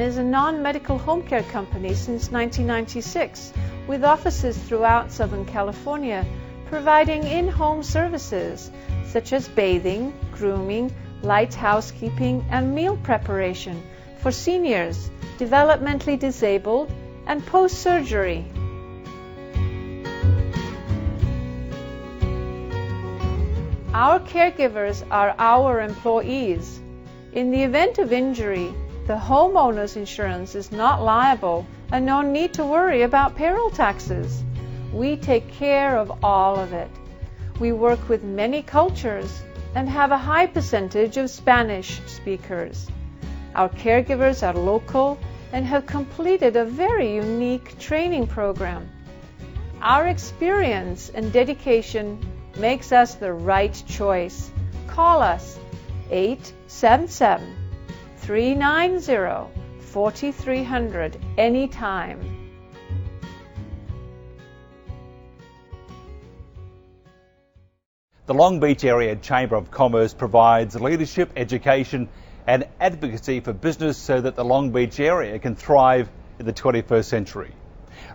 is a non-medical home care company since 1996, with offices throughout Southern California, providing in-home services such as bathing, grooming, light housekeeping, and meal preparation for seniors, developmentally disabled, and post-surgery. Our caregivers are our employees. In the event of injury, the homeowner's insurance is not liable and no need to worry about payroll taxes. We take care of all of it. We work with many cultures and have a high percentage of Spanish speakers. Our caregivers are local and have completed a very unique training program. Our experience and dedication makes us the right choice. Call us 877-390-4300 anytime. The Long Beach Area Chamber of Commerce provides leadership, education and advocacy for business so that the Long Beach area can thrive in the 21st century.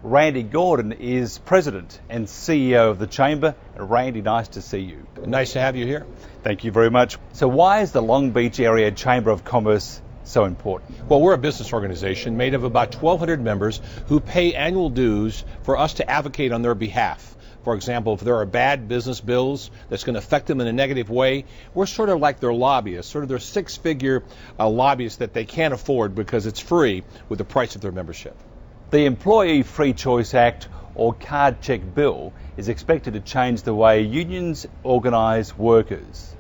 Randy Gordon is President and CEO of the Chamber. Randy, nice to see you. Nice to have you here. Thank you very much. So why is the Long Beach Area Chamber of Commerce so important? Well, we're a business organization made of about 1,200 members who pay annual dues for us to advocate on their behalf. For example, if there are bad business bills that's going to affect them in a negative way, we're sort of like their lobbyists, sort of their six-figure lobbyists that they can't afford because it's free with the price of their membership. The Employee Free Choice Act, or Card Check Bill, is expected to change the way unions organise workers.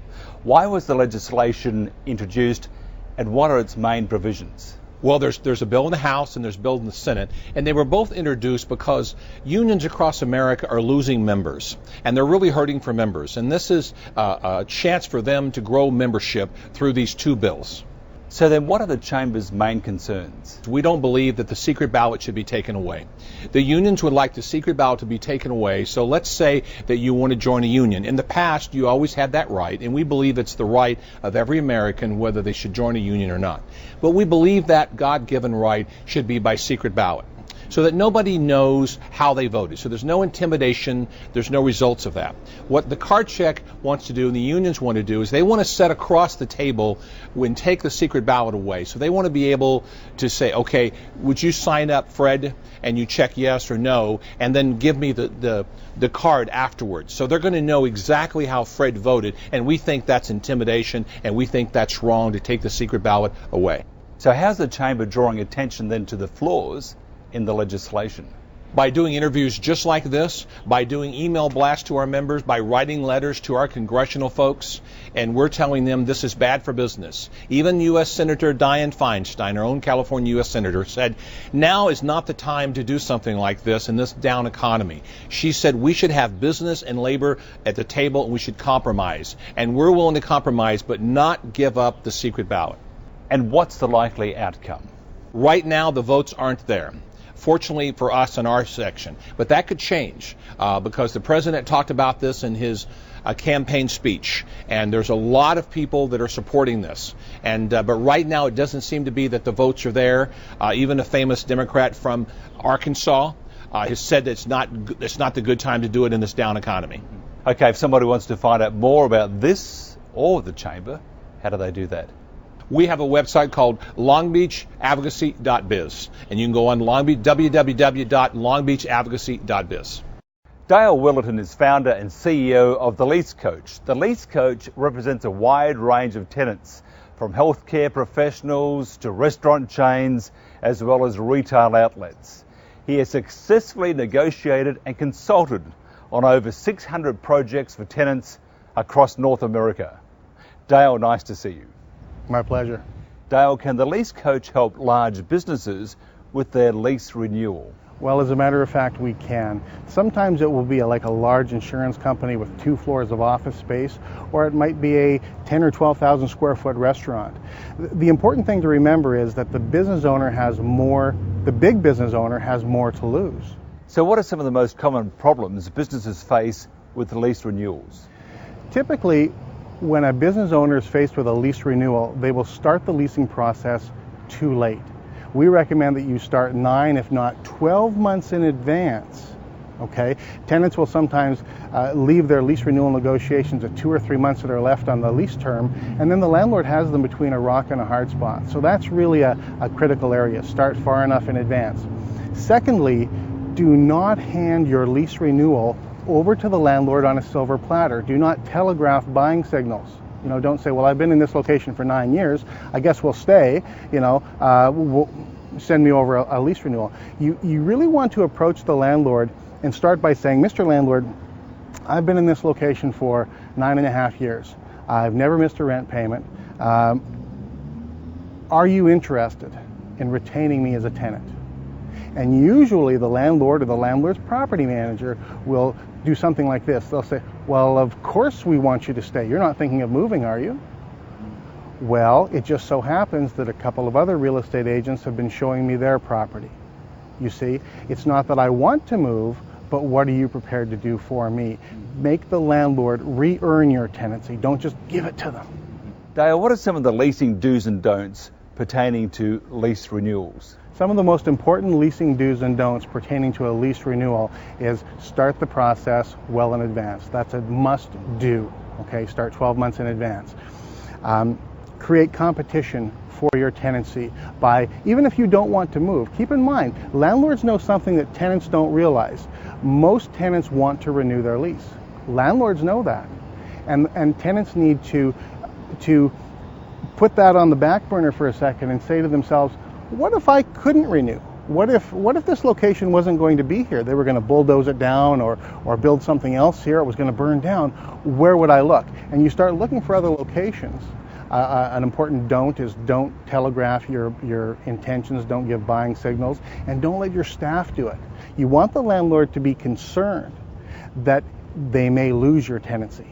Why was the legislation introduced and what are its main provisions? Well, there's a bill in the House and there's a bill in the Senate, and they were both introduced because unions across America are losing members, and they're really hurting for members, and this is a chance for them to grow membership through these two bills. So then what are the Chamber's main concerns? We don't believe that the secret ballot should be taken away. The unions would like the secret ballot to be taken away, so let's say that you want to join a union. In the past, you always had that right, and we believe it's the right of every American whether they should join a union or not. But we believe that God-given right should be by secret ballot, so that nobody knows how they voted. So there's no intimidation, there's no results of that. What the card check wants to do and the unions want to do is they want to set across the table and take the secret ballot away. So they want to be able to say, okay, would you sign up, Fred, and you check yes or no, and then give me the card afterwards. So they're going to know exactly how Fred voted, and we think that's intimidation, and we think that's wrong to take the secret ballot away. So how's the Chamber drawing attention then to the flaws in the legislation? By doing interviews just like this, by doing email blasts to our members, by writing letters to our congressional folks, and we're telling them this is bad for business. Even U.S. Senator Dianne Feinstein, our own California U.S. Senator, said now is not the time to do something like this in this down economy. She said we should have business and labor at the table and we should compromise. And we're willing to compromise but not give up the secret ballot. And what's the likely outcome? Right now the votes aren't there. Fortunately for us in our section. But that could change because the president talked about this in his campaign speech. And there's a lot of people that are supporting this. And but right now it doesn't seem to be that the votes are there. Even a famous Democrat from Arkansas has said that it's not the good time to do it in this down economy. Okay, if somebody wants to find out more about this or the Chamber, how do they do that? We have a website called longbeachadvocacy.biz, and you can go on www.longbeachadvocacy.biz. Dale Willerton is founder and CEO of The Lease Coach. The Lease Coach represents a wide range of tenants, from healthcare professionals to restaurant chains, as well as retail outlets. He has successfully negotiated and consulted on over 600 projects for tenants across North America. Dale, nice to see you. My pleasure. Dale, can the Lease Coach help large businesses with their lease renewal? Well, as a matter of fact, we can. Sometimes it will be like a large insurance company with 2 floors of office space, or it might be a 10 or 12,000 square foot restaurant. The important thing to remember is that the big business owner has more to lose. So what are some of the most common problems businesses face with lease renewals? Typically, when a business owner is faced with a lease renewal, they will start the leasing process too late. we recommend that you start 9, if not 12 months in advance. Okay, tenants will sometimes leave their lease renewal negotiations at 2 or 3 months that are left on the lease term, and then the landlord has them between a rock and a hard spot. So that's really a critical area. Start far enough in advance. Secondly, do not hand your lease renewal over to the landlord on a silver platter. Do not telegraph buying signals. You know, don't say, well, I've been in this location for 9 years, I guess we'll stay, send me over a lease renewal. You really want to approach the landlord and start by saying, Mr. Landlord, I've been in this location for 9.5 years. I've never missed a rent payment. Are you interested in retaining me as a tenant? And usually the landlord or the landlord's property manager will do something like this. They'll say, well, of course we want you to stay. You're not thinking of moving, are you? Well, it just so happens that a couple of other real estate agents have been showing me their property. You see, it's not that I want to move, but what are you prepared to do for me? Make the landlord re-earn your tenancy. Don't just give it to them. Dale, what are some of the leasing do's and don'ts pertaining to lease renewals? Some of the most important leasing do's and don'ts pertaining to a lease renewal is start the process well in advance. That's a must do. Okay, start 12 months in advance. Create competition for your tenancy by, even if you don't want to move, keep in mind, landlords know something that tenants don't realize. Most tenants want to renew their lease. Landlords know that. And tenants need to put that on the back burner for a second and say to themselves, what if I couldn't renew? What if this location wasn't going to be here? They were going to bulldoze it down or build something else here. It was going to burn down. Where would I look? And you start looking for other locations. An important don't is don't telegraph your intentions, don't give buying signals, and don't let your staff do it. You want the landlord to be concerned that they may lose your tenancy.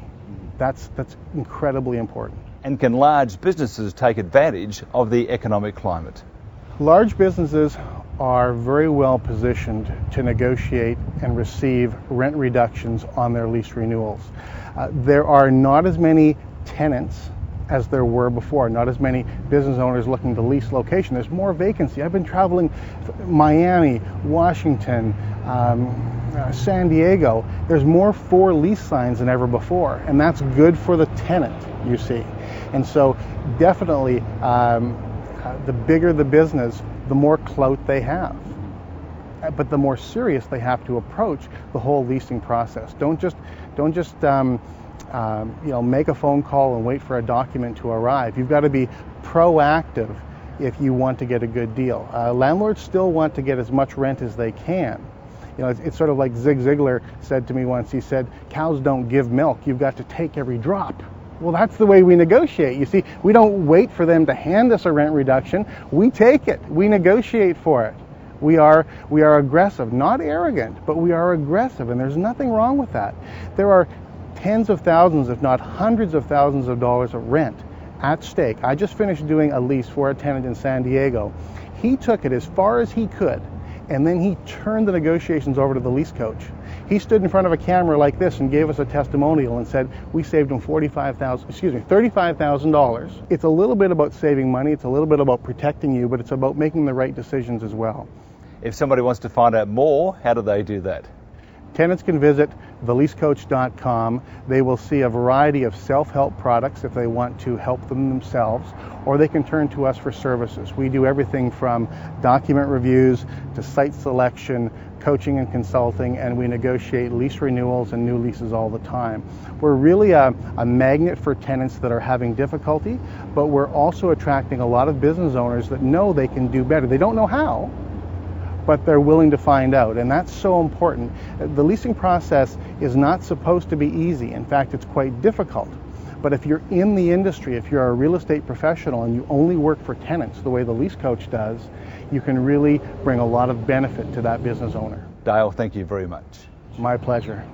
That's incredibly important. And can large businesses take advantage of the economic climate? Large businesses are very well positioned to negotiate and receive rent reductions on their lease renewals. There are not as many tenants as there were before, not as many business owners looking to lease location. There's more vacancy. I've been traveling Miami, Washington, San Diego. There's more for lease signs than ever before, and that's good for the tenant, you see. And so definitely the bigger the business, the more clout they have. But the more serious they have to approach the whole leasing process. Don't just make a phone call and wait for a document to arrive. You've got to be proactive if you want to get a good deal. Landlords still want to get as much rent as they can. You know, it's sort of like Zig Ziglar said to me once. He said, cows don't give milk. You've got to take every drop. Well, that's the way we negotiate. You see, we don't wait for them to hand us a rent reduction. We take it. We negotiate for it. We are aggressive, not arrogant, but we are aggressive, and there's nothing wrong with that. There are tens of thousands, if not hundreds of thousands of dollars of rent at stake. I just finished doing a lease for a tenant in San Diego. He took it as far as he could, and then he turned the negotiations over to the lease coach. He stood in front of a camera like this and gave us a testimonial and said, we saved him $35,000. It's a little bit about saving money, it's a little bit about protecting you, but it's about making the right decisions as well. If somebody wants to find out more, how do they do that? Tenants can visit theleasecoach.com. They will see a variety of self-help products if they want to help them themselves, or they can turn to us for services. We do everything from document reviews to site selection, coaching and consulting, and we negotiate lease renewals and new leases all the time. We're really a magnet for tenants that are having difficulty, but we're also attracting a lot of business owners that know they can do better. They don't know how, but they're willing to find out, and that's so important. The leasing process is not supposed to be easy. In fact, it's quite difficult. But if you're in the industry, if you're a real estate professional and you only work for tenants the way the lease coach does, you can really bring a lot of benefit to that business owner. Dale, thank you very much. My pleasure.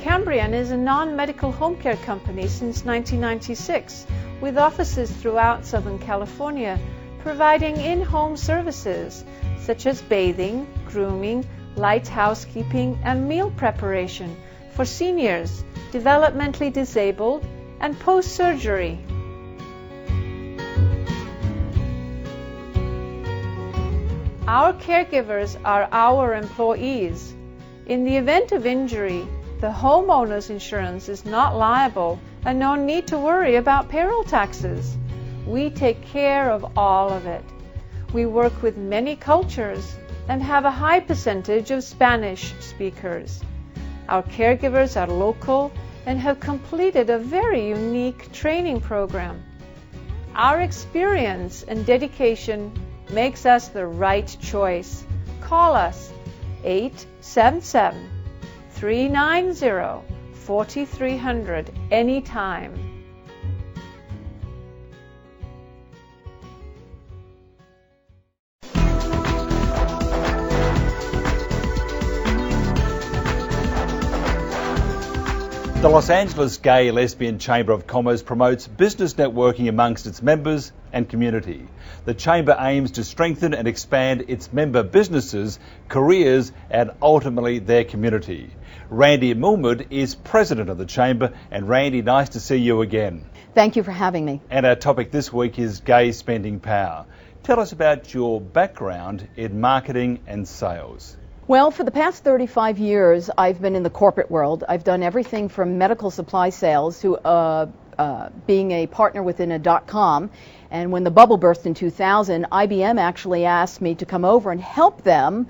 Cambrian is a non-medical home care company since 1996, with offices throughout Southern California, providing in-home services such as bathing, grooming, light housekeeping and meal preparation for seniors, developmentally disabled, and post-surgery. Our caregivers are our employees. In the event of injury, the homeowner's insurance is not liable and no need to worry about payroll taxes. We take care of all of it. We work with many cultures and have a high percentage of Spanish speakers. Our caregivers are local and have completed a very unique training program. Our experience and dedication makes us the right choice. Call us 877-390-4300 anytime. The Los Angeles Gay Lesbian Chamber of Commerce promotes business networking amongst its members and community. The Chamber aims to strengthen and expand its member businesses, careers and ultimately their community. Randy Mulmud is president of the Chamber, and Randy, nice to see you again. Thank you for having me. And our topic this week is gay spending power. Tell us about your background in marketing and sales. Well, for the past 35 years, I've been in the corporate world. I've done everything from medical supply sales to being a partner within a .com. And when the bubble burst in 2000, IBM actually asked me to come over and help them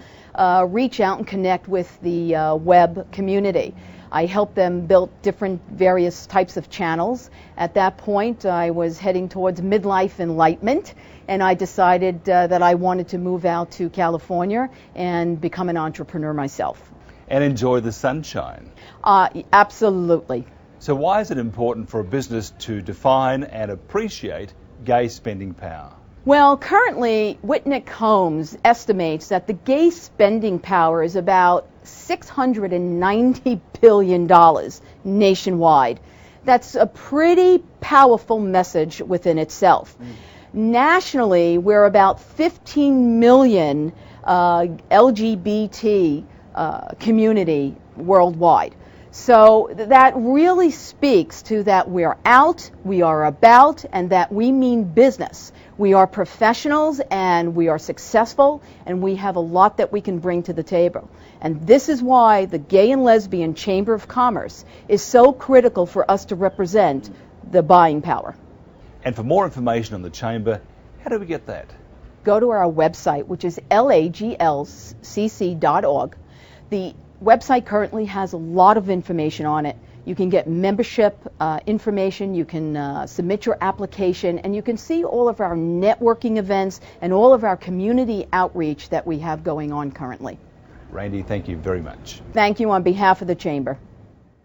reach out and connect with the web community. I helped them build different various types of channels. At that point, I was heading towards midlife enlightenment, and I decided that I wanted to move out to California and become an entrepreneur myself. And enjoy the sunshine. Absolutely. So why is it important for a business to define and appreciate gay spending power? Well, currently, Whitney Holmes estimates that the gay spending power is about $690 billion nationwide. That's a pretty powerful message within itself. Nationally, we're about 15 million LGBT community worldwide. So that really speaks to that we're out, we are about, and that we mean business. We are professionals and we are successful, and we have a lot that we can bring to the table. And this is why the Gay and Lesbian Chamber of Commerce is so critical for us to represent the buying power. And for more information on the Chamber, how do we get that? Go to our website, which is laglcc.org. The website currently has a lot of information on it. You can get membership information, you can submit your application, and you can see all of our networking events and all of our community outreach that we have going on currently. Randy, thank you very much. Thank you on behalf of the Chamber.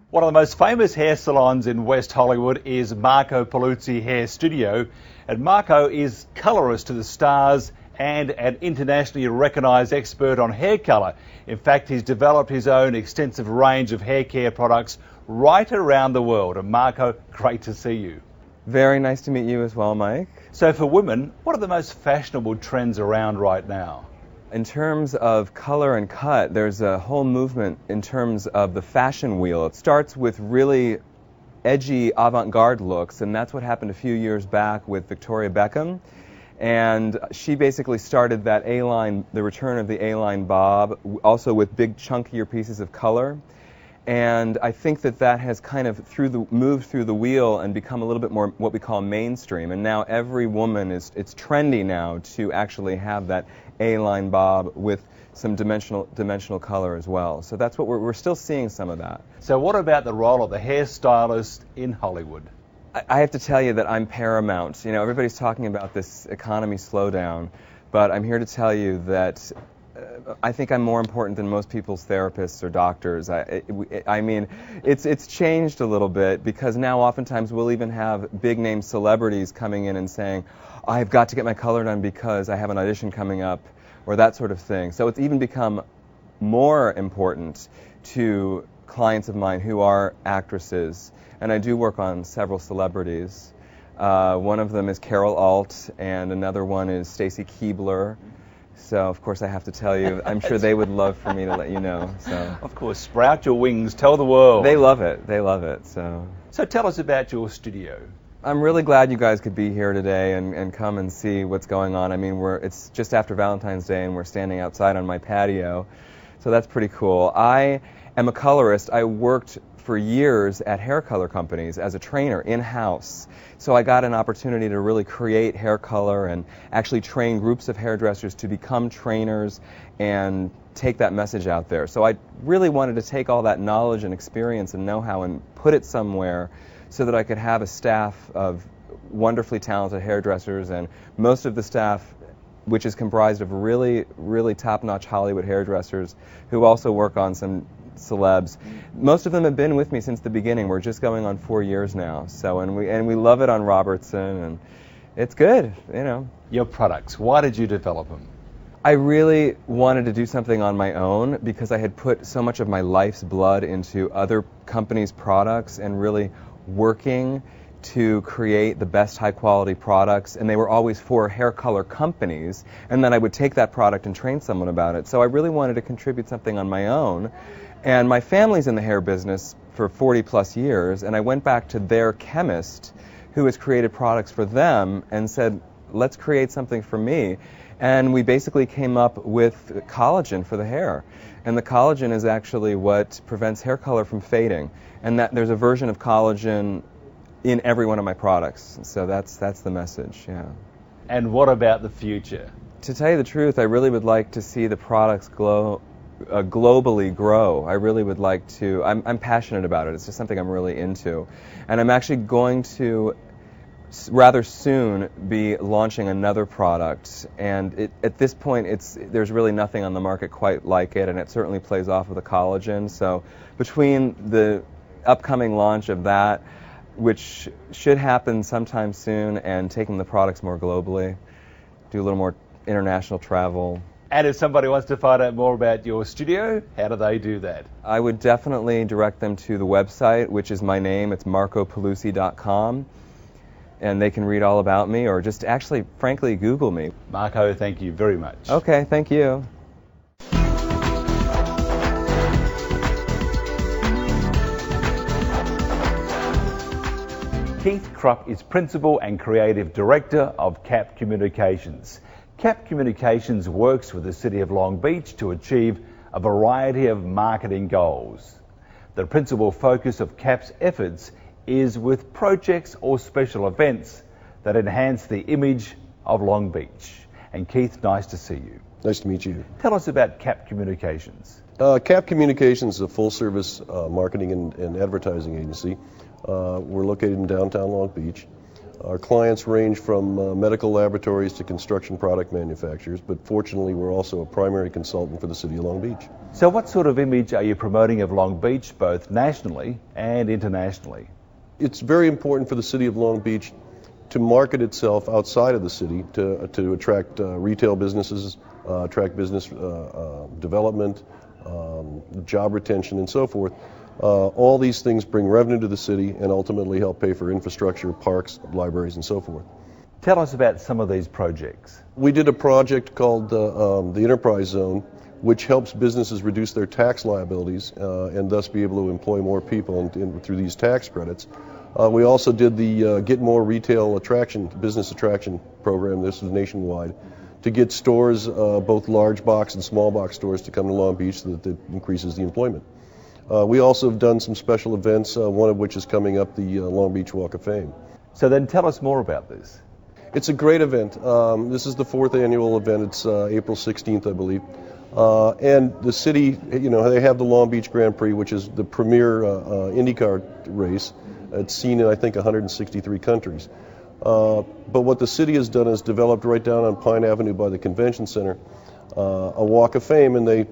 One of the most famous hair salons in West Hollywood is Marco Paluzzi Hair Studio, and Marco is colorist to the stars and an internationally recognised expert on hair colour. In fact, he's developed his own extensive range of hair care products right around the world. And Marco, great to see you. Very nice to meet you as well, Mike. So for women, what are the most fashionable trends around right now? In terms of color and cut, there's a whole movement in terms of the fashion wheel. It starts with really edgy avant-garde looks, and that's what happened a few years back with Victoria Beckham. And she basically started that A-line, the return of the A-line bob, also with big chunkier pieces of color. And I think that that has kind of moved through the wheel and become a little bit more what we call mainstream. And now every woman it's trendy now to actually have that A-line bob with some dimensional color as well. So that's what we're still seeing some of that. So what about the role of the hairstylist in Hollywood? I have to tell you that I'm paramount. You know, everybody's talking about this economy slowdown, but I'm here to tell you that I think I'm more important than most people's therapists or doctors. I mean, it's changed a little bit, because now oftentimes we'll even have big-name celebrities coming in and saying, I've got to get my color done because I have an audition coming up, or that sort of thing. So it's even become more important to clients of mine who are actresses, and I do work on several celebrities. One of them is Carol Alt, and another one is Stacy Keibler. So, of course, I have to tell you, I'm sure they would love for me to let you know. So, Of course, sprout your wings, tell the world. they love it. They love it. So, tell us about your studio. I'm really glad you guys could be here today and come and see what's going on. I mean, it's just after Valentine's Day, and we're standing outside on my patio. So that's pretty cool. I am a colorist. I worked for years at hair color companies as a trainer in-house. So I got an opportunity to really create hair color and actually train groups of hairdressers to become trainers and take that message out there. So I really wanted to take all that knowledge and experience and know-how and put it somewhere so that I could have a staff of wonderfully talented hairdressers, and most of the staff, which is comprised of really, really top-notch Hollywood hairdressers who also work on some celebs. Most of them have been with me since the beginning. We're just going on 4 years now. So, and we love it on Robertson, and it's good, you know. Your products, why did you develop them? I really wanted to do something on my own because I had put so much of my life's blood into other companies' products and really working to create the best high quality products, and they were always for hair color companies, and then I would take that product and train someone about it. So I really wanted to contribute something on my own. And my family's in the hair business for 40 plus years, and I went back to their chemist who has created products for them and said, let's create something for me. And we basically came up with collagen for the hair. And the collagen is actually what prevents hair color from fading. And that there's a version of collagen in every one of my products. So that's the message, yeah. And what about the future? To tell you the truth, I really would like to see the products globally grow. I really would like to. I'm passionate about it. It's just something I'm really into. And I'm actually going to rather soon be launching another product. And at this point, there's really nothing on the market quite like it, and it certainly plays off of the collagen. So between the upcoming launch of that, which should happen sometime soon, and taking the products more globally, do a little more international travel. And if somebody wants to find out more about your studio, how do they do that? I would definitely direct them to the website, which is my name. It's marcopelusi.com. And they can read all about me, or just actually, frankly, Google me. Marco, thank you very much. Okay, thank you. Keith Krupp is Principal and Creative Director of CAP Communications. CAP Communications works with the City of Long Beach to achieve a variety of marketing goals. The principal focus of CAP's efforts is with projects or special events that enhance the image of Long Beach. And Keith, nice to see you. Nice to meet you. Tell us about CAP Communications. CAP Communications is a full-service marketing and advertising agency. We're located in downtown Long Beach. Our clients range from medical laboratories to construction product manufacturers, but fortunately we're also a primary consultant for the City of Long Beach. So what sort of image are you promoting of Long Beach, both nationally and internationally? It's very important for the City of Long Beach to market itself outside of the city to attract retail businesses, attract business development, job retention, and so forth. All these things bring revenue to the city and ultimately help pay for infrastructure, parks, libraries, and so forth. Tell us about some of these projects. We did a project called the Enterprise Zone, which helps businesses reduce their tax liabilities and thus be able to employ more people through these tax credits. We also did the Get More Retail Attraction, Business Attraction program. This was nationwide, to get stores, both large box and small box stores, to come to Long Beach so that it increases the employment. We also have done some special events, one of which is coming up, the Long Beach Walk of Fame. So then tell us more about this. It's a great event. This is the 4th annual event. It's April 16th, I believe. And the city, they have the Long Beach Grand Prix, which is the premier IndyCar race. It's seen in, I think, 163 countries. But what the city has done is developed right down on Pine Avenue by the Convention Center a Walk of Fame, and they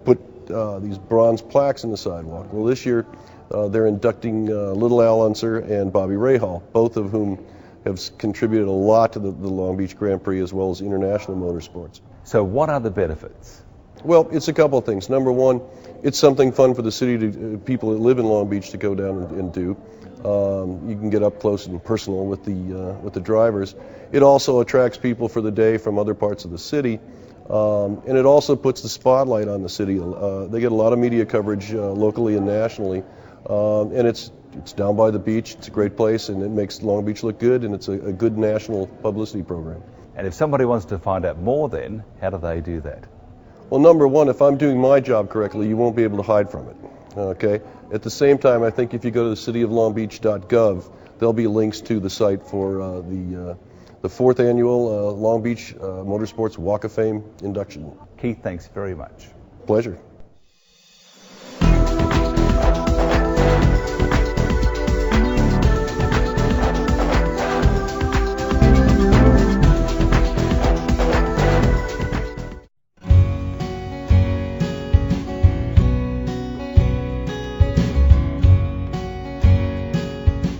put these bronze plaques in the sidewalk. Well, this year they're inducting Little Al Unser and Bobby Rahal, both of whom have contributed a lot to the Long Beach Grand Prix as well as international motorsports. So what are the benefits? Well, it's a couple of things. Number one, it's something fun for the city, people that live in Long Beach, to go down and do. You can get up close and personal with the drivers. It also attracts people for the day from other parts of the city. And it also puts the spotlight on the city. They get a lot of media coverage locally and nationally, and it's down by the beach. It's a great place, and it makes Long Beach look good, and it's a good national publicity program. And if somebody wants to find out more then, how do they do that? Well, number one, if I'm doing my job correctly, you won't be able to hide from it. Okay. At the same time, I think if you go to the cityoflongbeach.gov, there'll be links to the site for the 4th annual Long Beach Motorsports Walk of Fame induction. Keith, thanks very much. Pleasure.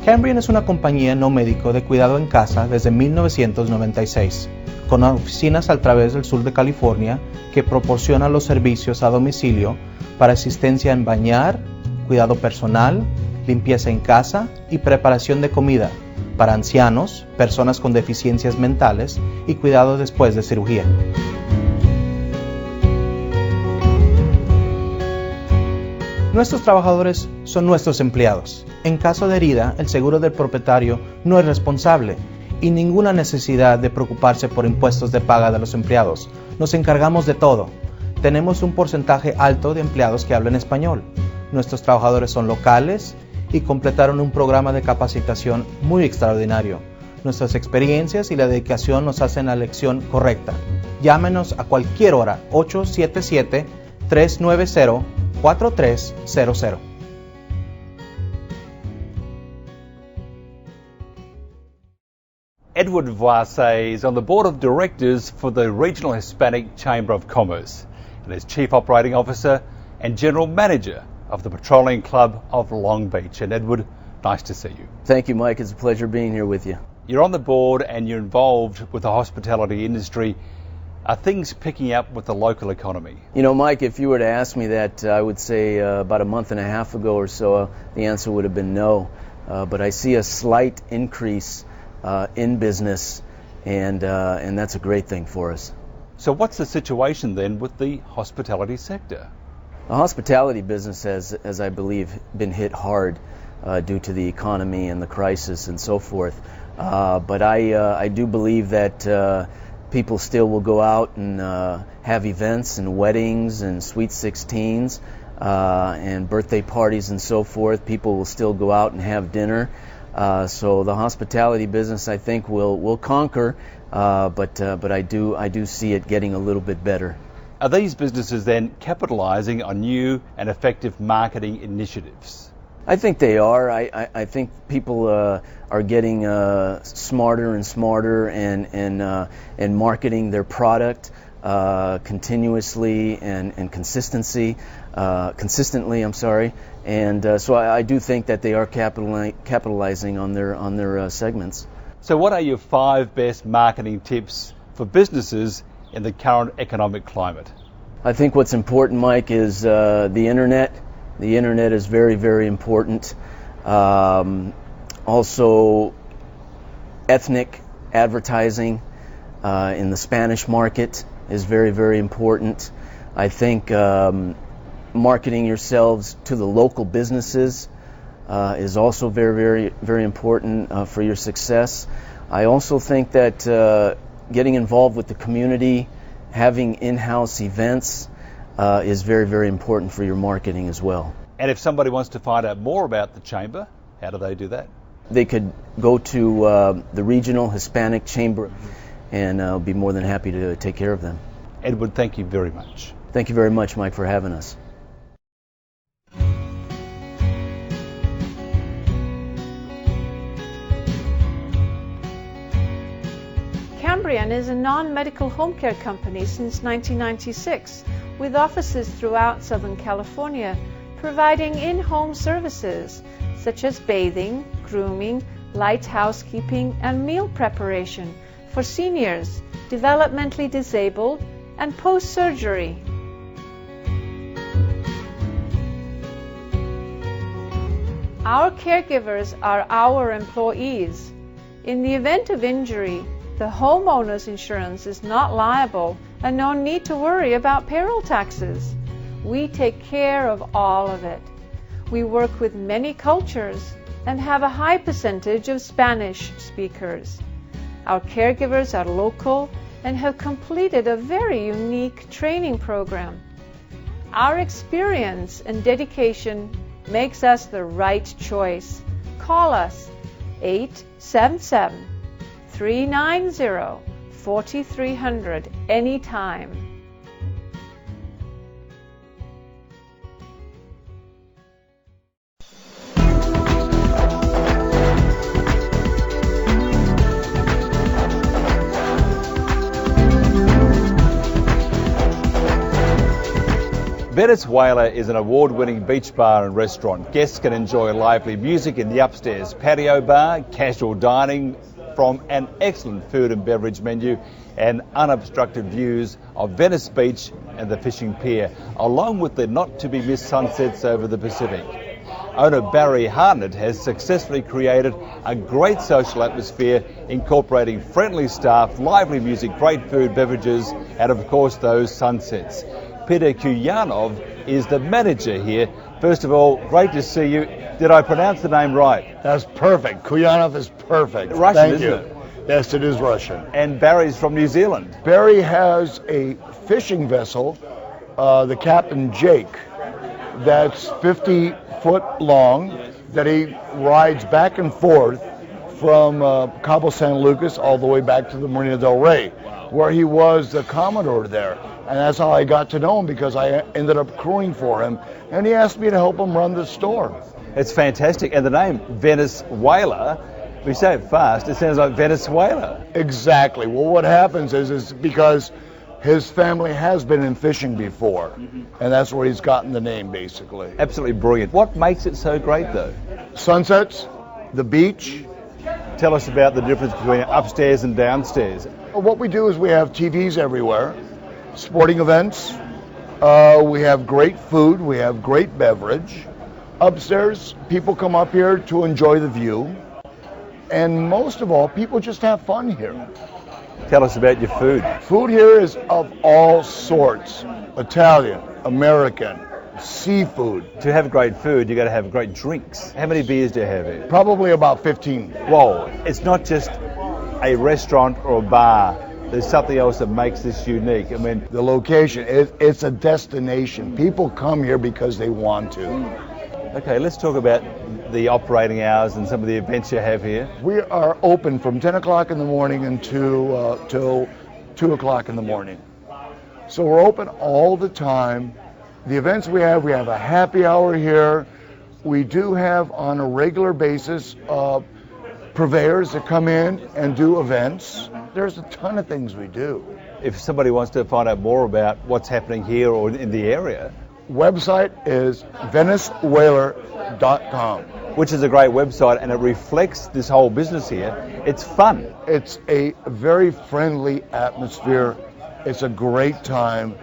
Cambrian es una compañía no médico de cuidado en casa desde 1996, con oficinas a través del sur de California que proporciona los servicios a domicilio para asistencia en bañar, cuidado personal, limpieza en casa y preparación de comida para ancianos, personas con deficiencias mentales y cuidado después de cirugía. Nuestros trabajadores son nuestros empleados. En caso de herida, el seguro del propietario no es responsable y ninguna necesidad de preocuparse por impuestos de paga de los empleados. Nos encargamos de todo. Tenemos un porcentaje alto de empleados que hablan español. Nuestros trabajadores son locales y completaron un programa de capacitación muy extraordinario. Nuestras experiencias y la dedicación nos hacen la elección correcta. Llámenos a cualquier hora, 877-390-4300. Edward Vase is on the board of directors for the Regional Hispanic Chamber of Commerce and is Chief Operating Officer and General Manager of the Petroleum Club of Long Beach. And Edward, nice to see you. Thank you, Mike. It's a pleasure being here with you. You're on the board and you're involved with the hospitality industry. Are things picking up with the local economy? You know, Mike, if you were to ask me that, I would say about a month and a half ago or so, the answer would have been no. But I see a slight increase in business, and that's a great thing for us. So what's the situation then with the hospitality sector? The hospitality business has, as I believe, been hit hard due to the economy and the crisis and so forth. But I do believe that people still will go out and have events and weddings and sweet 16s and birthday parties and so forth. People will still go out and have dinner. So the hospitality business, I think, will conquer, but I do see it getting a little bit better. Are these businesses then capitalizing on new and effective marketing initiatives? I think they are. I think people are getting smarter and smarter and marketing their product continuously and consistently. And so I do think that they are capitalizing on their segments. So what are your 5 best marketing tips for businesses in the current economic climate? I think what's important, Mike, is the internet. The internet is very, very important. Also, ethnic advertising in the Spanish market is very, very important. I think marketing yourselves to the local businesses is also very, very, very important for your success. I also think that getting involved with the community, having in-house events is very, very important for your marketing as well. And if somebody wants to find out more about the Chamber, how do they do that? They could go to the Regional Hispanic Chamber, and I'll be more than happy to take care of them. Edward, thank you very much. Thank you very much, Mike, for having us. Cambrian is a non-medical home care company since 1996, with offices throughout Southern California, providing in-home services such as bathing, grooming, light housekeeping, and meal preparation for seniors, developmentally disabled, and post-surgery. Our caregivers are our employees. In the event of injury, The homeowner's insurance is not liable and no need to worry about payroll taxes. We take care of all of it. We work with many cultures and have a high percentage of Spanish speakers. Our caregivers are local and have completed a very unique training program. Our experience and dedication makes us the right choice. Call us 877-390-4300 anytime. Venezuela is an award-winning beach bar and restaurant. Guests can enjoy lively music in the upstairs patio bar, casual dining from an excellent food and beverage menu, and unobstructed views of Venice Beach and the fishing pier, along with the not-to-be-missed sunsets over the Pacific. Owner Barry Hartnett has successfully created a great social atmosphere incorporating friendly staff, lively music, great food, beverages, and of course those sunsets. Peter Kuyanov is the manager here. First of all, great to see you. Did I pronounce the name right? That's perfect. Kuyanov is perfect. Russian, Thank isn't you. it? Yes, it is Russian. And Barry's from New Zealand. Barry has a fishing vessel, the Captain Jake, that's 50 foot long, that he rides back and forth from Cabo San Lucas all the way back to the Marina del Rey, where he was the Commodore there. And that's how I got to know him, because I ended up crewing for him, and he asked me to help him run the store. It's fantastic. And the name Venezuela, we say it fast, it sounds like Venezuela. Exactly. Well, what happens is because his family has been in fishing before, and that's where he's gotten the name, basically. Absolutely brilliant. What makes it so great, though? Sunsets, the beach. Tell us about the difference between upstairs and downstairs. What we do is we have TVs everywhere, sporting events, we have great food, we have great beverage. Upstairs, people come up here to enjoy the view, and most of all, people just have fun here. Tell us about your food. Food here is of all sorts: Italian, American, seafood. To have great food, you got to have great drinks. How many beers do you have here? Probably about 15. Whoa, it's not just a restaurant or a bar. There's something else that makes this unique. I mean, the location, it's a destination. People come here because they want to. Okay, let's talk about the operating hours and some of the events you have here. We are open from 10 o'clock in the morning until till 2 o'clock in the morning. So we're open all the time. The events we have a happy hour here. We do have on a regular basis purveyors that come in and do events. There's a ton of things we do. If somebody wants to find out more about what's happening here or in the area, website is VeniceWhaler.com, which is a great website, and it reflects this whole business here. It's fun. It's a very friendly atmosphere. It's a great time.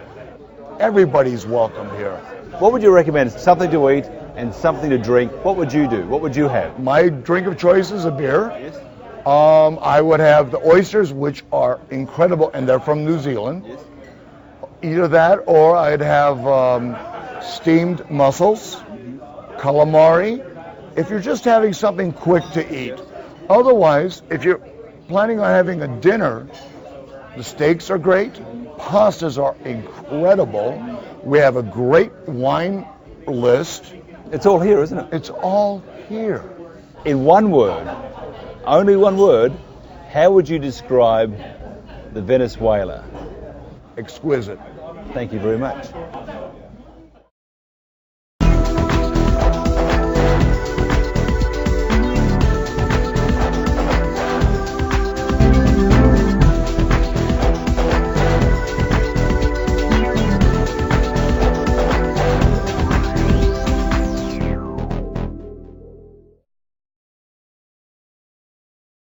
Everybody's welcome here. What would you recommend? Something to eat and something to drink. What would you do? What would you have? My drink of choice is a beer. Yes. I would have the oysters, which are incredible, and they're from New Zealand. Yes. Either that, or I'd have steamed mussels, calamari, if you're just having something quick to eat. Otherwise, if you're planning on having a dinner, the steaks are great, pastas are incredible, we have a great wine list. It's all here, isn't it? It's all here. In one word, only one word, how would you describe the Venezuela? Exquisite. Thank you very much.